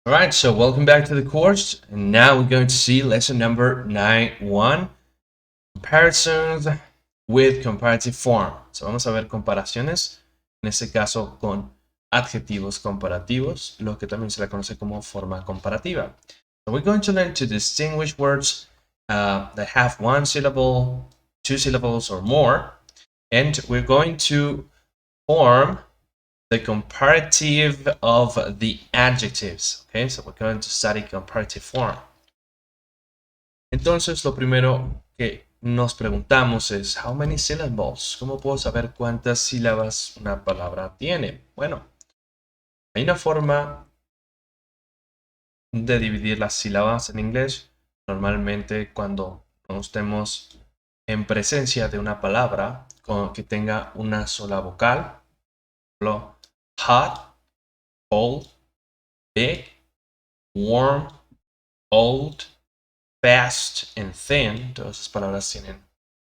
Alright, so welcome back to the course. And now we're going to see lesson number 9.1, comparisons with comparative form. So vamos a ver comparaciones, en este caso con adjetivos comparativos, lo que también se le conoce como forma comparativa. So we're going to learn to distinguish words that have one syllable, two syllables or more, and we're going to form the comparative of the adjectives. Okay, so we're going to study comparative form. Entonces, lo primero que nos preguntamos es, how many syllables? ¿Cómo puedo saber cuántas sílabas una palabra tiene? Bueno, hay una forma de dividir las sílabas en inglés. Normalmente cuando no estemos en presencia de una palabra que tenga una sola vocal, por ejemplo, hot, cold, big, warm, old, fast and thin, todas esas palabras tienen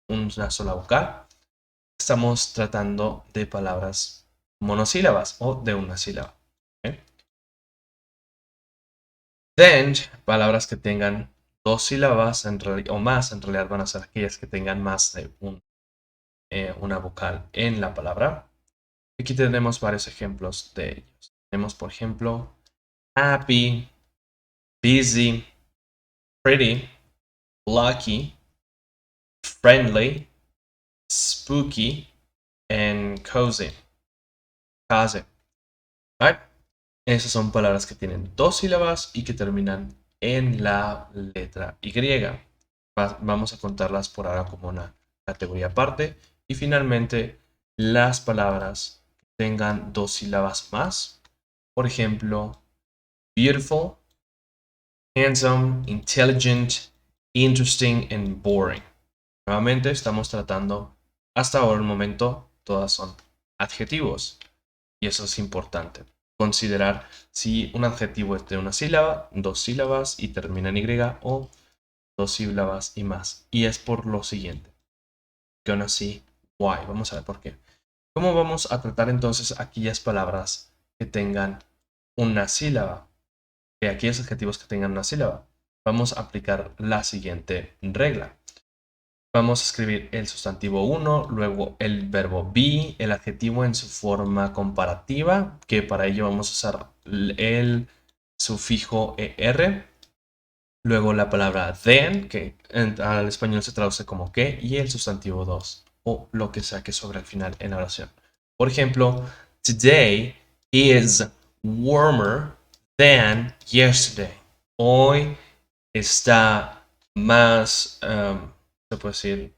una sola vocal. Estamos tratando de palabras monosílabas o de una sílaba. ¿Okay? Then, palabras que tengan dos sílabas o más, en realidad van a ser aquellas que tengan más de una vocal en la palabra. Aquí tenemos varios ejemplos de ellos. Tenemos, por ejemplo, happy, busy, pretty, lucky, friendly, spooky, and cozy. Right? Esas son palabras que tienen dos sílabas y que terminan en la letra Y. Vamos a contarlas por ahora como una categoría aparte. Y finalmente, las palabras que tengan dos sílabas más. Por ejemplo, beautiful, handsome, intelligent, interesting, and boring. Nuevamente estamos tratando, hasta ahora el momento, todas son adjetivos. Y eso es importante. Considerar si un adjetivo es de una sílaba, dos sílabas y termina en Y, o dos sílabas y más. Y es por lo siguiente. Gonna see why. Vamos a ver por qué. ¿Cómo vamos a tratar entonces aquellas palabras que tengan una sílaba? Aquellos adjetivos que tengan una sílaba. Vamos a aplicar la siguiente regla. Vamos a escribir el sustantivo 1, luego el verbo be, el adjetivo en su forma comparativa, que para ello vamos a usar el sufijo er, luego la palabra then, que al español se traduce como que, y el sustantivo 2, o lo que sea que sobre al final en la oración. Por ejemplo, today is warmer than yesterday. Hoy está más, se puede decir,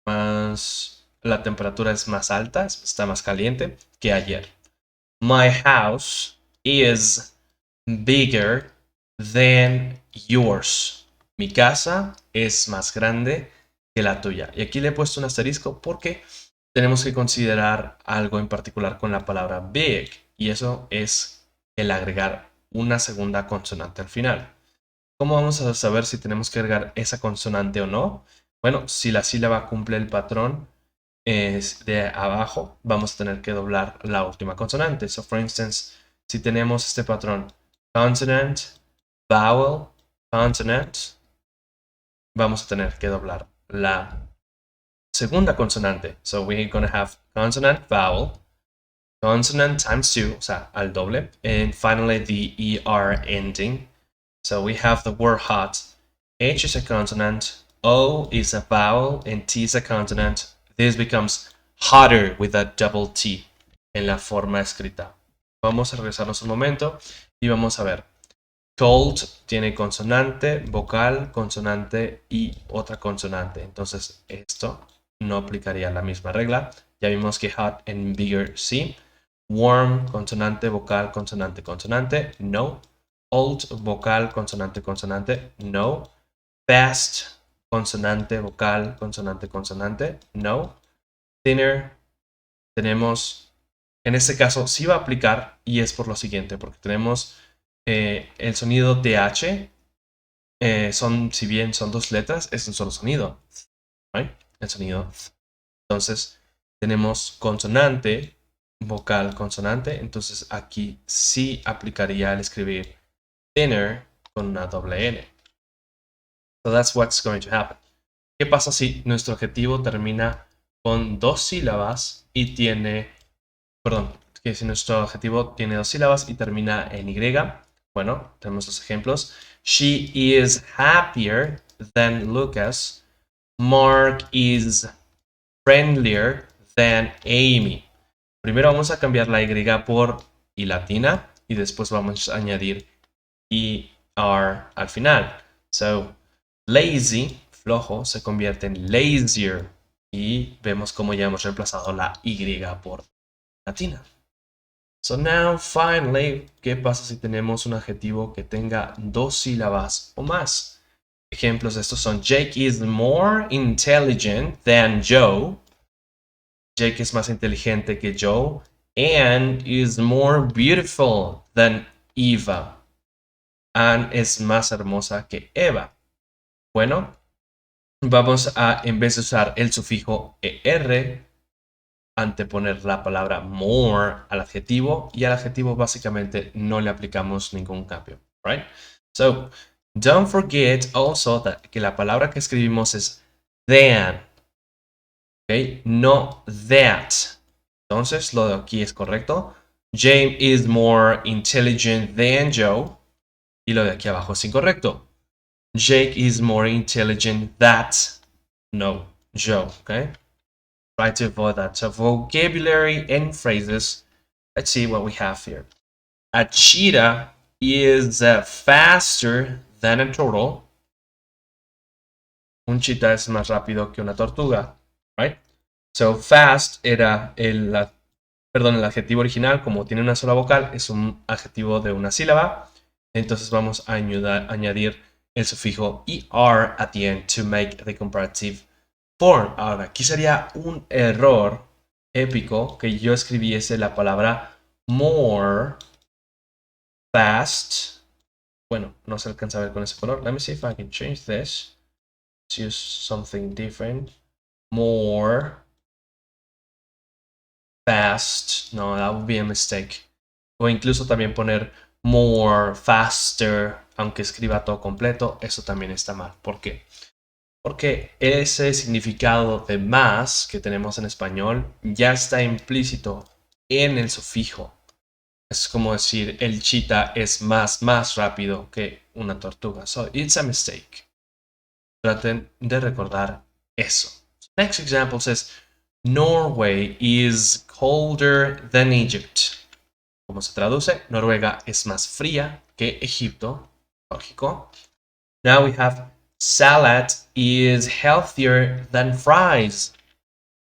la temperatura es más alta, está más caliente que ayer. My house is bigger than yours. Mi casa es más grande que la tuya. Y aquí le he puesto un asterisco porque tenemos que considerar algo en particular con la palabra big. Y eso es el agregar una segunda consonante al final. ¿Cómo vamos a saber si tenemos que agregar esa consonante o no? Bueno, si la sílaba cumple el patrón de abajo, vamos a tener que doblar la última consonante. So, for instance, si tenemos este patrón consonant, vowel, consonant, vamos a tener que doblar la segunda consonante. So, we're going to have consonant, vowel, consonant times 2, o sea, al doble, and finally the ER ending. So we have the word hot. H is a consonant, O is a vowel, and T is a consonant. This becomes hotter with a double T en la forma escrita. Vamos a regresarnos un momento y vamos a ver. Cold tiene consonante, vocal, consonante y otra consonante. Entonces esto no aplicaría la misma regla. Ya vimos que hot en bigger sí. Warm, consonante, vocal, consonante, consonante. No. Old, vocal, consonante, consonante. No. Fast, consonante, vocal, consonante, consonante. No. Thinner, tenemos, en este caso sí va a aplicar y es por lo siguiente, porque tenemos el sonido TH, si bien son dos letras, es un solo sonido. ¿Right? El sonido. Entonces, tenemos consonante, vocal, consonante. Entonces, aquí sí aplicaría al escribir thinner con una doble N. So that's what's going to happen. ¿Qué pasa si nuestro adjetivo termina con dos sílabas y tiene, perdón, que si nuestro adjetivo tiene dos sílabas y termina en Y? Bueno, tenemos los ejemplos. She is happier than Lucas. Mark is friendlier than Amy. Primero vamos a cambiar la Y por I latina y después vamos a añadir ER al final. So, lazy, flojo, se convierte en lazier. Y vemos cómo ya hemos reemplazado la Y por latina. So now, finally, ¿qué pasa si tenemos un adjetivo que tenga dos sílabas o más? Ejemplos de estos son: Jake is more intelligent than Joe. Jake es más inteligente que Joe. Anne is more beautiful than Eva. Anne es más hermosa que Eva. Bueno, vamos a, en vez de usar el sufijo er, anteponer la palabra more al adjetivo, y al adjetivo básicamente no le aplicamos ningún cambio. Right? So, don't forget also que la palabra que escribimos es than. Okay? No that. Entonces, lo de aquí es correcto. James is more intelligent than Joe. Y lo de aquí abajo es incorrecto. Jake is more intelligent than Joe. Okay? Try to avoid that. So vocabulary and phrases. Let's see what we have here. A cheetah is faster than a turtle. Un cheetah es más rápido que una tortuga. Right? So fast era el adjetivo original. Como tiene una sola vocal, es un adjetivo de una sílaba. Entonces vamos a añadir el sufijo er at the end to make the comparative form. Ahora, aquí sería un error épico que yo escribiese la palabra more fast. Bueno, no se alcanza a ver con ese color. Let me see if I can change this. Let's use something different. More fast. No, that would be a mistake. O incluso también poner more faster, aunque escriba todo completo. Eso también está mal. ¿Por qué? Porque ese significado de más que tenemos en español ya está implícito en el sufijo. Es como decir, el cheetah es más rápido que una tortuga. So, it's a mistake. Traten de recordar eso. Next example says, Norway is colder than Egypt. ¿Cómo se traduce? Noruega es más fría que Egipto. Lógico. Now we have salad is healthier than fries.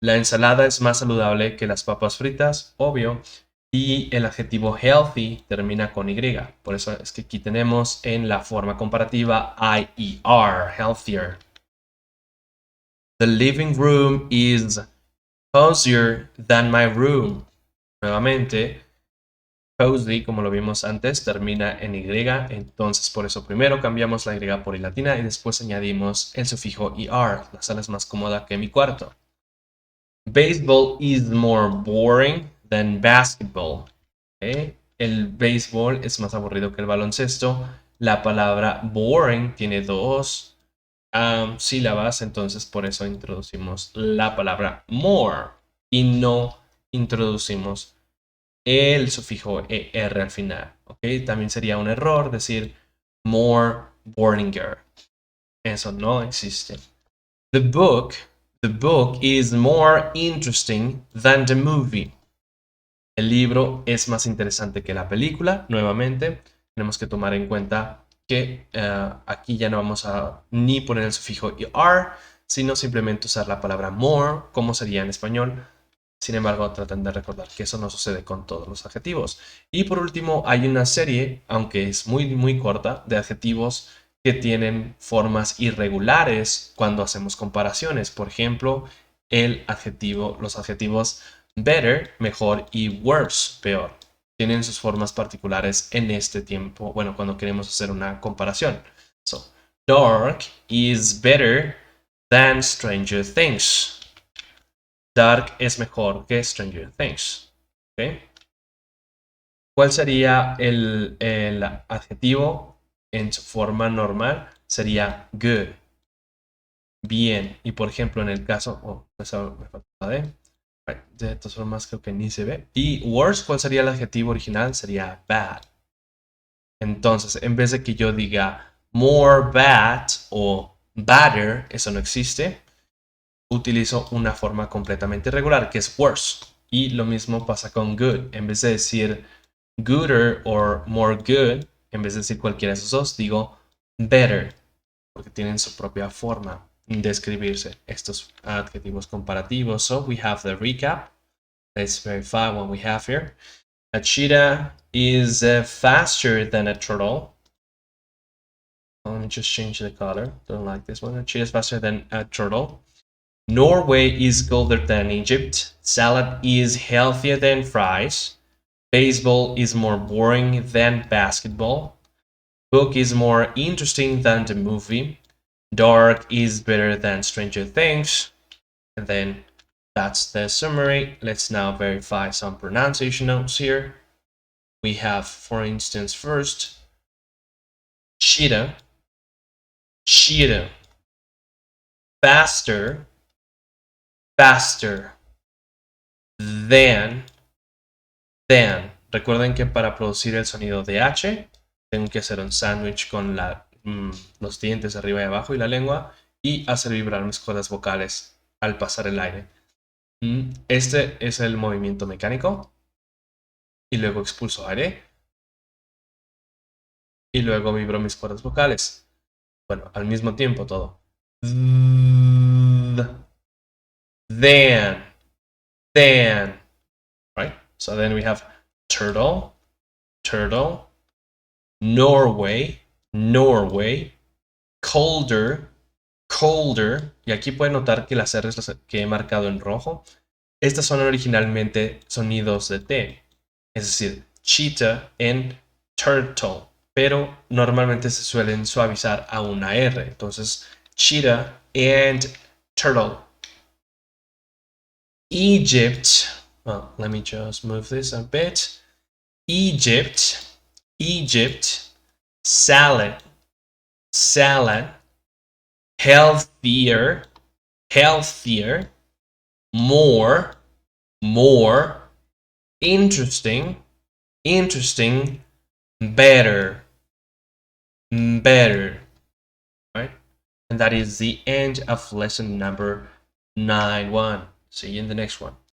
La ensalada es más saludable que las papas fritas, obvio. Y el adjetivo healthy termina con Y. Por eso es que aquí tenemos en la forma comparativa IER, healthier. The living room is cozier than my room. Nuevamente, cozy, como lo vimos antes, termina en Y, entonces por eso primero cambiamos la Y por I latina y después añadimos el sufijo ER. La sala es más cómoda que mi cuarto. Baseball is more boring than basketball. ¿Okay? El béisbol es más aburrido que el baloncesto. La palabra boring tiene dos sílabas, entonces por eso introducimos la palabra more y no introducimos el sufijo er al final. ¿Okay? También sería un error decir more boringier. Eso no existe. The book is more interesting than the movie. El libro es más interesante que la película. Nuevamente, tenemos que tomar en cuenta que aquí ya no vamos a ni poner el sufijo er, sino simplemente usar la palabra more, como sería en español. Sin embargo, traten de recordar que eso no sucede con todos los adjetivos. Y por último, hay una serie, aunque es muy corta, de adjetivos que tienen formas irregulares cuando hacemos comparaciones. Por ejemplo, los adjetivos better, mejor, y worse, peor. Tienen sus formas particulares en este tiempo, bueno, cuando queremos hacer una comparación. So, dark is better than Stranger Things. Dark es mejor que Stranger Things. ¿Okay? ¿Cuál sería el adjetivo en su forma normal sería good. Bien. Y por ejemplo, en el caso... me falta la D. De todas formas, creo que ni se ve. Y worse, ¿cuál sería el adjetivo original? Sería bad. Entonces, en vez de que yo diga more bad o badder, eso no existe, utilizo una forma completamente irregular, que es worse. Y lo mismo pasa con good. En vez de decir gooder o more good, en vez de decir cualquiera de esos dos, digo better, porque tienen su propia forma de escribirse estos adjetivos comparativos. So we have the recap. Let's verify what we have here. A cheetah is faster than a turtle. Let me just change the color. Don't like this one. A cheetah is faster than a turtle. Norway is colder than Egypt. Salad is healthier than fries. Baseball is more boring than basketball. Book is more interesting than the movie. Dark is better than Stranger Things. And then that's the summary. Let's now verify some pronunciation notes here. We have, for instance, first, cheetah, cheetah, faster, faster, than. Recuerden que para producir el sonido de H, tengo que hacer un sándwich con los dientes arriba y abajo y la lengua y hacer vibrar mis cuerdas vocales al pasar el aire. Este es el movimiento mecánico. Y luego expulso aire. Y luego vibro mis cuerdas vocales. Bueno, al mismo tiempo todo. Then. Right? So then we have turtle, turtle, Norway, Norway, colder, colder. Y aquí pueden notar que las R's que he marcado en rojo, estas son originalmente sonidos de T. Es decir, cheetah en turtle. Pero normalmente se suelen suavizar a una R. Entonces, cheetah and turtle. Egypt. Well, let me just move this a bit. Egypt, Egypt, salad, salad, healthier, healthier, more, more, interesting, interesting, better, better, right? And that is the end of lesson number 9.1. See you in the next one.